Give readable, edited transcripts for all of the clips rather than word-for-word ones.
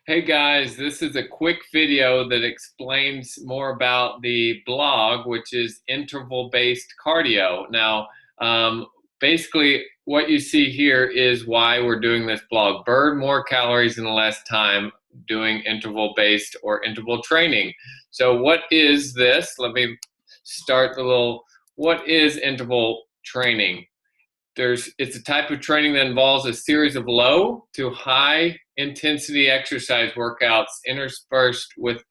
Hey guys, this is a quick video that explains more about the blog, which is interval-based cardio. Now, um, basically, what you see here is why we're doing this blog. Burn more calories in less time doing interval-based or interval training. So what is this? Let me start what is interval training? It's a type of training that involves a series of low to high intensity exercise workouts interspersed with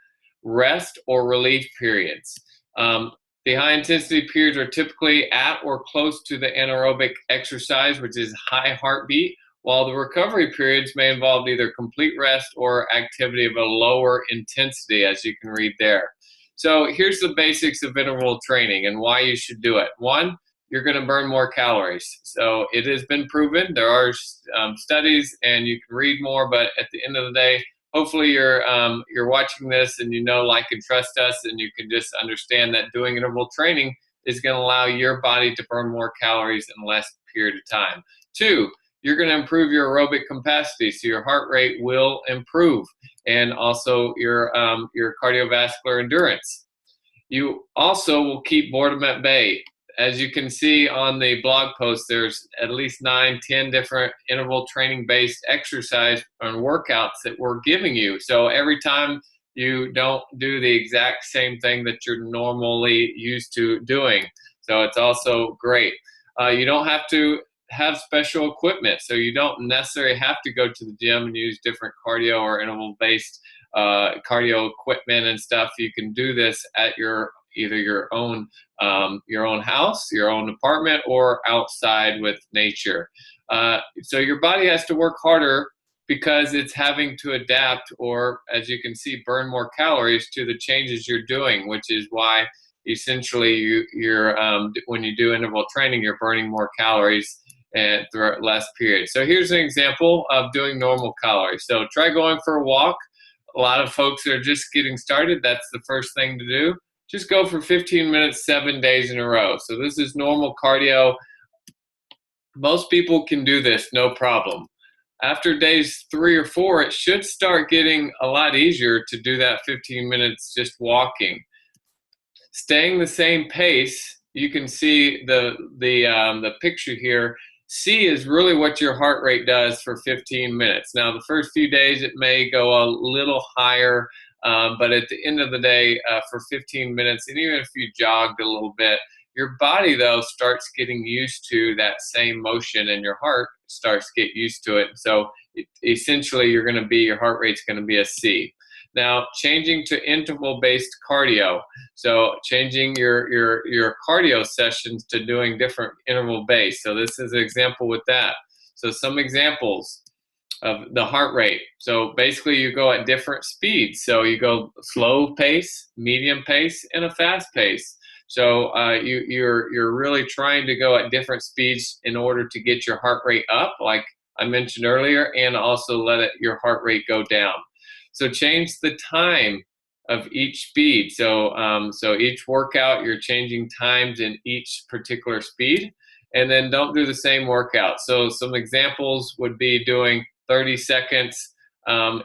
rest or relief periods. Um, the high intensity periods are typically at or close to the anaerobic exercise, which is high heartbeat, while the recovery periods may involve either complete rest or activity of a lower intensity, as you can read there. So here's the basics of interval training and why you should do it. One, you're going to burn more calories. So it has been proven. There are studies, and you can read more. But at the end of the day, hopefully you're watching this and you know, like, and trust us, and you can just understand that doing interval training is going to allow your body to burn more calories in less period of time. Two, you're going to improve your aerobic capacity, so your heart rate will improve, and also your cardiovascular endurance. You also will keep boredom at bay. As you can see on the blog post, there's at least 9-10 different interval training based exercise and workouts that we're giving you. So every time you don't do the exact same thing that you're normally used to doing. So it's also great. You don't have to have special equipment, so you don't necessarily have to go to the gym and use different cardio or interval based cardio equipment and stuff. You can do this at either your own house, your own apartment, or outside with nature. So your body has to work harder because it's having to adapt, or, as you can see, burn more calories to the changes you're doing, which is why essentially when you do interval training, you're burning more calories and throughout less periods. So here's an example of doing normal calories. So try going for a walk. A lot of folks are just getting started. That's the first thing to do. Just go for 15 minutes, 7 days in a row. So this is normal cardio. Most people can do this, no problem. After days 3 or 4, it should start getting a lot easier to do that 15 minutes just walking. Staying the same pace, you can see the picture here. C is really what your heart rate does for 15 minutes. Now, the first few days, it may go a little higher, but at the end of the day, for 15 minutes, and even if you jogged a little bit, your body, though, starts getting used to that same motion, and your heart starts to get used to it. So essentially, your heart rate's going to be a C. Now, changing to interval-based cardio. So changing your cardio sessions to doing different interval-based. So this is an example with that. So some examples of the heart rate. So basically you go at different speeds. So you go slow pace, medium pace, and a fast pace. So you're really trying to go at different speeds in order to get your heart rate up, like I mentioned earlier, and also let your heart rate go down. So change the time of each speed. So each workout, you're changing times in each particular speed, and then don't do the same workout. So some examples would be doing 30 seconds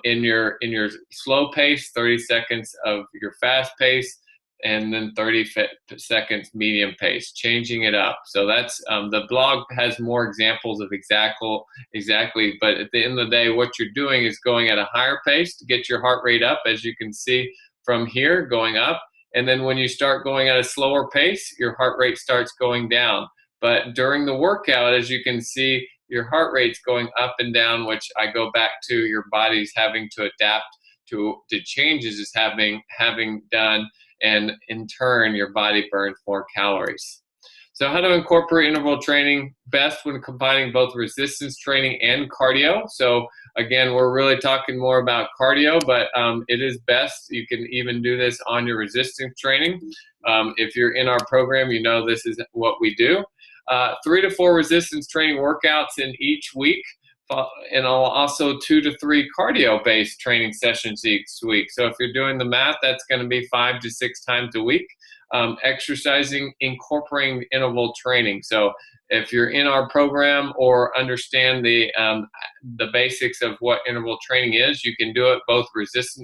in your slow pace, 30 seconds of your fast pace, and then 30 seconds medium pace, changing it up. So that's the blog has more examples of exactly, but at the end of the day, what you're doing is going at a higher pace to get your heart rate up, as you can see from here, going up. And then when you start going at a slower pace, your heart rate starts going down. But during the workout, as you can see, your heart rate's going up and down, which I go back to your body's having to adapt to changes it's having done, and in turn, your body burns more calories. So how to incorporate interval training best when combining both resistance training and cardio. So again, we're really talking more about cardio, but it is best. You can even do this on your resistance training. If you're in our program, you know this is what we do. 3 to 4 resistance training workouts in each week, and also 2 to 3 cardio-based training sessions each week. So if you're doing the math, that's going to be 5 to 6 times a week. Exercising, incorporating interval training. So if you're in our program or understand the basics of what interval training is, you can do it both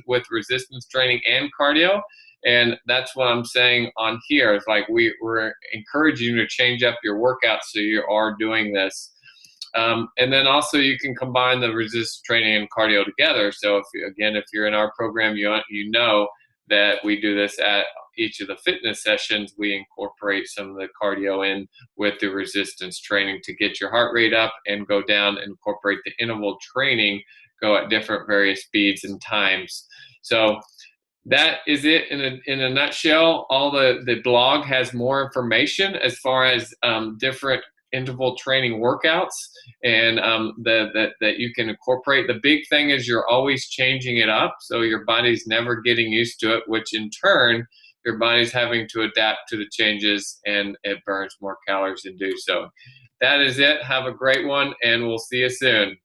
with resistance training and cardio. And that's what I'm saying on here. It's like we're encouraging you to change up your workout so you are doing this. And then also you can combine the resistance training and cardio together. So if you're in our program, you know that we do this at each of the fitness sessions. We incorporate some of the cardio in with the resistance training to get your heart rate up and go down, and incorporate the interval training, go at different various speeds and times. So that is it in a nutshell. All the blog has more information as far as different interval training workouts and that you can incorporate. The big thing is you're always changing it up, so your body's never getting used to it, which in turn your body's having to adapt to the changes, and it burns more calories to do so. That is it. Have a great one, and we'll see you soon.